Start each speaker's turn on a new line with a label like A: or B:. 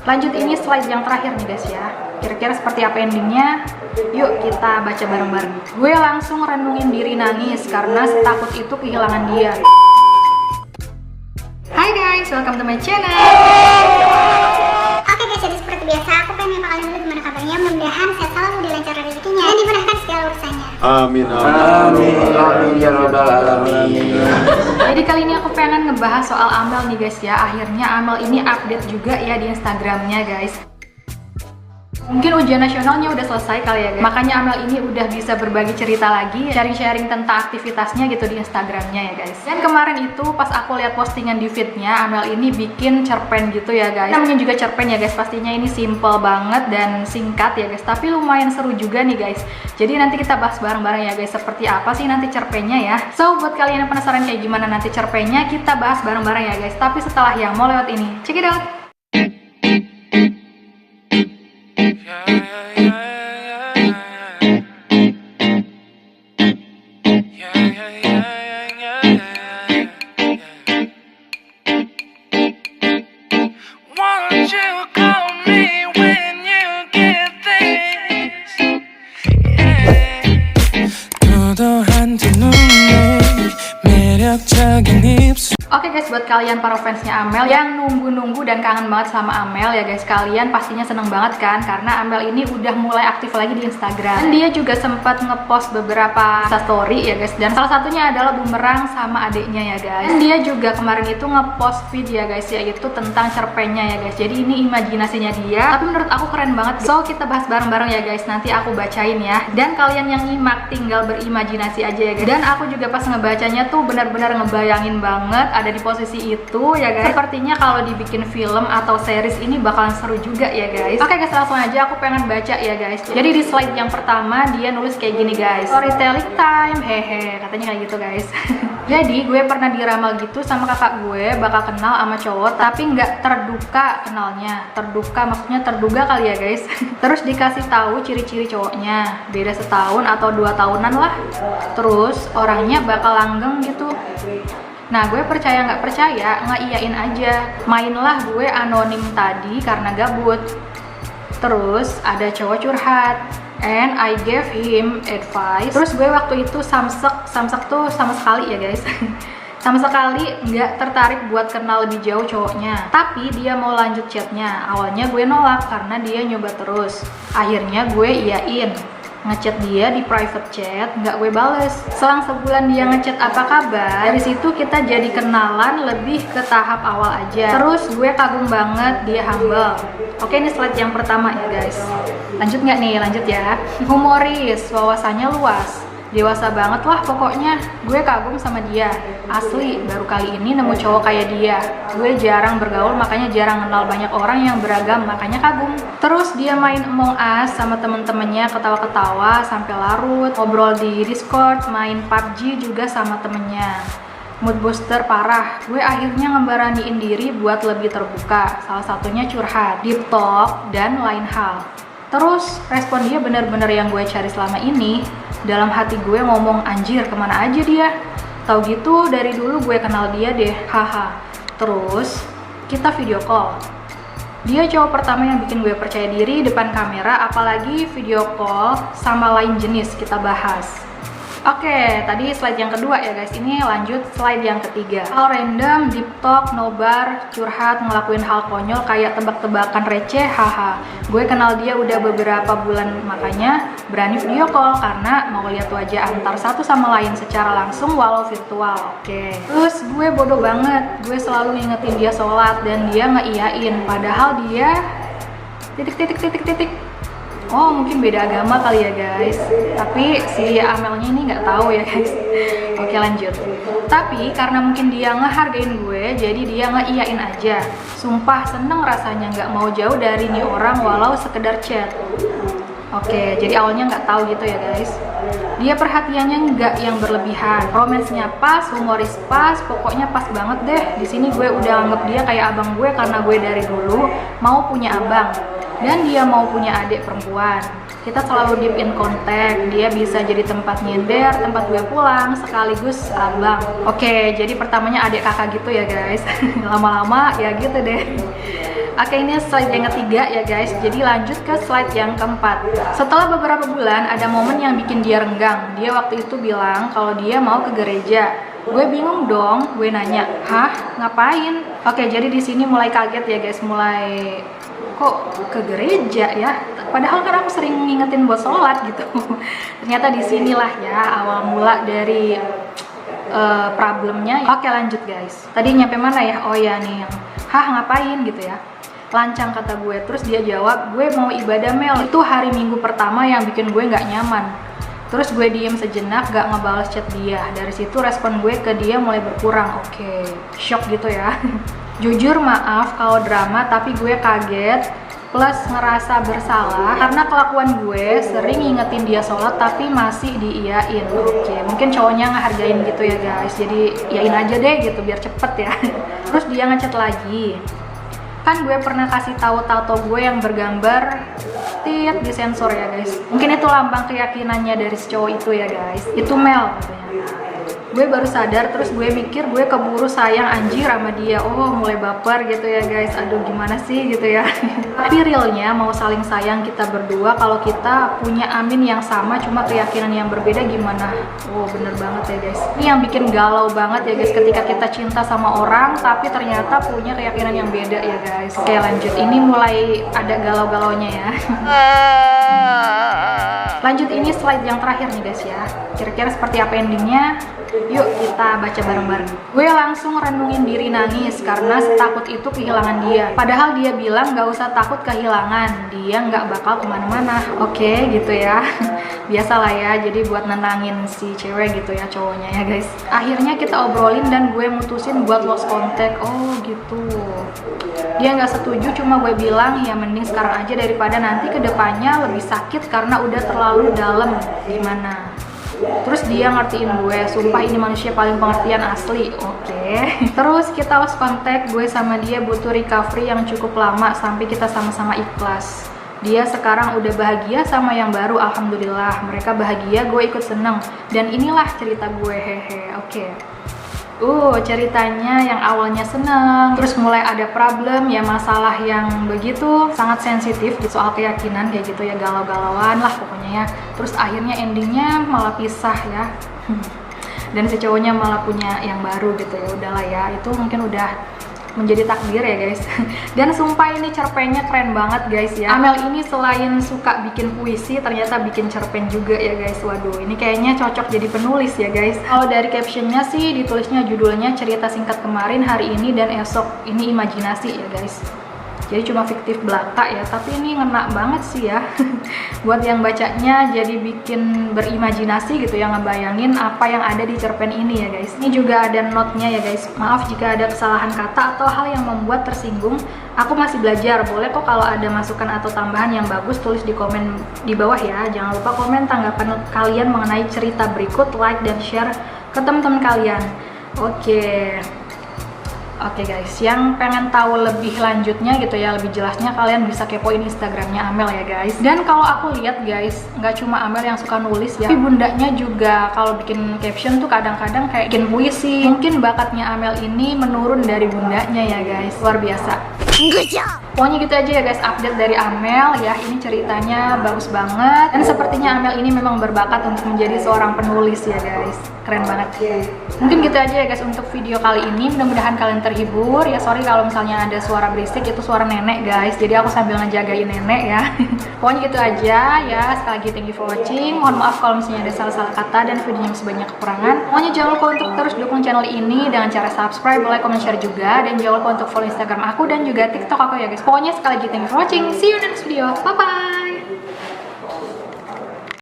A: Lanjut, ini slide yang terakhir nih guys ya. Kira-kira seperti apa endingnya? Yuk kita baca bareng-bareng. Gue langsung renungin diri nangis karena setakut itu kehilangan dia. Hai guys, welcome to my channel.
B: Oke guys, jadi seperti biasa aku pengen nyapa kalian dulu gimana kabarnya. Mudah-mudahan sehat selalu, dilancarkan rezekinya dan dimudahkan segala urusannya.
C: Amin,
D: Amin ya rabbal alamin.
A: Jadi kali ini aku pengen ngebahas soal Amel nih guys ya. Akhirnya Amel ini update juga ya di Instagramnya guys. Mungkin ujian nasionalnya udah selesai kali ya guys. Makanya Amel ini udah bisa berbagi cerita lagi, sharing-sharing tentang aktivitasnya gitu di Instagramnya ya guys. Dan kemarin itu pas aku lihat postingan di feednya, Amel ini bikin cerpen gitu ya guys. Namanya juga cerpen ya guys, pastinya ini simple banget dan singkat ya guys. Tapi lumayan seru juga nih guys. Jadi nanti kita bahas bareng-bareng ya guys, seperti apa sih nanti cerpennya ya. So buat kalian yang penasaran kayak gimana nanti cerpennya, kita bahas bareng-bareng ya guys. Tapi setelah yang mau lewat ini, check it out. Oke guys, buat kalian para fansnya Amel yang nunggu-nunggu dan kangen banget sama Amel ya guys, kalian pastinya seneng banget kan karena Amel ini udah mulai aktif lagi di Instagram. Dan dia juga sempat ngepost beberapa story ya guys, dan salah satunya adalah bumerang sama adiknya ya guys. Dan dia juga kemarin itu ngepost video ya guys, yaitu tentang cerpennya ya guys. Jadi ini imajinasinya dia, tapi menurut aku keren banget. So kita bahas bareng-bareng ya guys, nanti aku bacain ya. Dan kalian yang nyimak tinggal berimajinasi aja ya guys. Dan aku juga pas ngebacanya tuh benar-benar ngebayangin banget ada di posisi itu ya guys. Sepertinya kalau dibikin film atau series ini bakalan seru juga ya guys. Oke guys, langsung aja aku pengen baca ya guys. Jadi di slide yang pertama dia nulis kayak gini guys, storytelling time, hehe, katanya kayak gitu guys. Jadi gue pernah diramal gitu sama kakak gue bakal kenal sama cowok, tapi nggak terduga kenalnya. Terduga maksudnya terduga kali ya guys. Terus dikasih tahu ciri-ciri cowoknya, beda setahun atau 2 tahunan lah. Terus orangnya bakal langgeng gitu. Nah gue percaya nggak percaya, ngeiyain aja. Mainlah gue anonim tadi karena gabut. Terus ada cowok curhat, and I gave him advice. Terus gue waktu itu samsek tuh sama sekali ya guys. Sama sekali nggak tertarik buat kenal lebih jauh cowoknya. Tapi dia mau lanjut chatnya. Awalnya gue nolak karena dia nyoba terus. Akhirnya gue iyain. Ngechat dia di private chat, nggak gue bales. Selang sebulan dia ngechat apa kabar, dari situ kita jadi kenalan lebih ke tahap awal aja. Terus gue kagum banget dia humble. Oke, ini slide yang pertama ya guys. Lanjut nggak nih? Lanjut ya. Humoris, wawasannya luas, dewasa banget lah pokoknya. Gue kagum sama dia. Asli, baru kali ini nemu cowok kayak dia. Gue jarang bergaul, makanya jarang kenal banyak orang yang beragam, makanya kagum. Terus dia main Among Us sama temen-temennya, ketawa-ketawa sampai larut. Ngobrol di Discord, main PUBG juga sama temennya. Mood booster parah. Gue akhirnya ngeberaniin diri buat lebih terbuka. Salah satunya curhat, deep talk, dan lain hal. Terus respon dia bener-bener yang gue cari selama ini. Dalam hati gue ngomong, anjir kemana aja dia. Tahu gitu dari dulu gue kenal dia deh, haha. Terus kita video call. Dia cowok pertama yang bikin gue percaya diri depan kamera, apalagi video call sama lain jenis kita bahas. Oke, tadi slide yang kedua ya guys, ini lanjut slide yang ketiga. Hal random, deep talk, nobar, curhat, ngelakuin hal konyol kayak tebak-tebakan receh, haha. Gue kenal dia udah beberapa bulan, makanya berani video call karena mau lihat wajah antar satu sama lain secara langsung walau virtual. Oke. Terus gue bodoh banget, gue selalu ngingetin dia sholat dan dia ngeiyain, padahal dia titik. Oh mungkin beda agama kali ya guys. Tapi si Amelnya ini nggak tahu ya guys. Oke lanjut. Tapi karena mungkin dia ngehargain gue, jadi dia ngeiyain aja. Sumpah seneng rasanya nggak mau jauh dari nih orang walau sekedar chat. Oke, jadi awalnya nggak tahu gitu ya guys. Dia perhatiannya nggak yang berlebihan, romansnya pas, humoris pas, pokoknya pas banget deh. Di sini gue udah anggap dia kayak abang gue karena gue dari dulu mau punya abang. Dan dia mau punya adik perempuan. Kita selalu deep in contact. Dia bisa jadi tempat nyender, tempat gue pulang, sekaligus abang. Oke, jadi pertamanya adik kakak gitu ya guys. Lama-lama ya gitu deh. Oke, ini slide yang ketiga ya guys. Jadi lanjut ke slide yang keempat. Setelah beberapa bulan ada momen yang bikin dia renggang. Dia waktu itu bilang kalau dia mau ke gereja. Gue bingung dong, gue nanya, hah ngapain? Oke, jadi di sini mulai kaget ya guys, mulai kok ke gereja ya? Padahal kan aku sering ngingetin buat sholat gitu. Ternyata di sinilah ya awal mula dari problemnya. Oke, lanjut guys. Tadi nyampe mana ya? Oh ya nih, hah ngapain gitu ya? Lancang kata gue. Terus dia jawab, gue mau ibadah Mel. Itu hari Minggu pertama yang bikin gue nggak nyaman. Terus gue diem sejenak, gak ngebales chat dia. Dari situ respon gue ke dia mulai berkurang. Oke, shock gitu ya. Jujur maaf kalau drama, tapi gue kaget plus ngerasa bersalah karena kelakuan gue sering ngingetin dia sholat tapi masih diiyain. Oke, mungkin cowoknya ngehargain gitu ya guys, jadi iyain aja deh gitu biar cepet ya. Terus dia ngechat lagi, kan gue pernah kasih tahu tato gue yang bergambar tit di sensor ya guys. Mungkin itu lambang keyakinannya dari si cowok itu ya guys. Itu Mel katanya. Gue baru sadar, terus gue mikir gue keburu sayang anjir sama dia. Oh, mulai baper gitu ya guys. Aduh, gimana sih gitu ya. Tapi realnya mau saling sayang kita berdua kalau kita punya amin yang sama cuma keyakinan yang berbeda gimana? Oh, bener banget ya guys. Ini yang bikin galau banget ya guys ketika kita cinta sama orang tapi ternyata punya keyakinan yang beda ya guys. Oke, lanjut. Ini mulai ada galau-galaunya ya. Lanjut, ini slide yang terakhir nih guys ya. Kira-kira seperti apa endingnya? Yuk kita baca bareng-bareng. Gue langsung renungin diri nangis karena setakut itu kehilangan dia. Padahal dia bilang gak usah takut kehilangan, dia gak bakal kemana-mana. Oke gitu ya. Biasalah ya, jadi buat nenangin si cewek gitu ya cowoknya ya guys. Akhirnya kita obrolin dan gue mutusin buat lost contact. Oh gitu. Dia gak setuju, cuma gue bilang ya mending sekarang aja daripada nanti kedepannya lebih sakit karena udah terlalu dalam. Gimana? Terus dia ngertiin gue, sumpah ini manusia paling pengertian asli. Oke. Terus kita lost contact, gue sama dia butuh recovery yang cukup lama sampai kita sama-sama ikhlas. Dia sekarang udah bahagia sama yang baru, alhamdulillah. Mereka bahagia, gue ikut seneng. Dan inilah cerita gue, hehe. Oke. Ceritanya yang awalnya seneng, terus mulai ada problem ya, masalah yang begitu sangat sensitif di soal keyakinan kayak gitu ya, galau-galauan lah pokoknya ya. Terus akhirnya endingnya malah pisah ya. Dan si cowoknya malah punya yang baru gitu ya. Udahlah ya, itu mungkin udah menjadi takdir ya guys. Dan sumpah ini cerpennya keren banget guys ya. Amel ini selain suka bikin puisi, ternyata bikin cerpen juga ya guys. Waduh, ini kayaknya cocok jadi penulis ya guys. Kalau dari captionnya sih ditulisnya judulnya cerita singkat kemarin, hari ini, dan esok. Ini imajinasi ya guys. Jadi cuma fiktif belaka ya, tapi ini ngena banget sih ya. Buat yang bacanya jadi bikin berimajinasi gitu ya, ngebayangin apa yang ada di cerpen ini ya guys. Ini juga ada note-nya ya guys. Maaf jika ada kesalahan kata atau hal yang membuat tersinggung. Aku masih belajar, boleh kok kalau ada masukan atau tambahan yang bagus tulis di komen di bawah ya. Jangan lupa komen tanggapan kalian mengenai cerita berikut, like dan share ke teman-teman kalian. Oke guys, yang pengen tahu lebih lanjutnya gitu ya, lebih jelasnya, kalian bisa kepoin Instagramnya Amel ya guys. Dan kalau aku lihat guys, nggak cuma Amel yang suka nulis ya, tapi bundanya juga kalau bikin caption tuh kadang-kadang kayak bikin puisi. Mungkin bakatnya Amel ini menurun dari bundanya ya guys, luar biasa. Pokoknya gitu aja ya guys, update dari Amel ya. Ini ceritanya bagus banget, dan sepertinya Amel ini memang berbakat untuk menjadi seorang penulis ya guys. Keren banget. Mungkin gitu aja ya guys untuk video kali ini. Mudah-mudahan kalian terhibur ya. Sorry kalau misalnya ada suara berisik, itu suara nenek guys, jadi aku sambil ngejagain nenek ya. Pokoknya gitu aja ya. Sekali lagi thank you for watching. Mohon maaf kalau misalnya ada salah-salah kata dan videonya masih banyak kekurangan. Pokoknya jangan lupa untuk terus dukung channel ini dengan cara subscribe, like, comment, share juga. Dan jangan lupa untuk follow Instagram aku dan juga TikTok aku ya guys. Pokoknya sekali lagi thank you for watching. See you in the next video. Bye bye.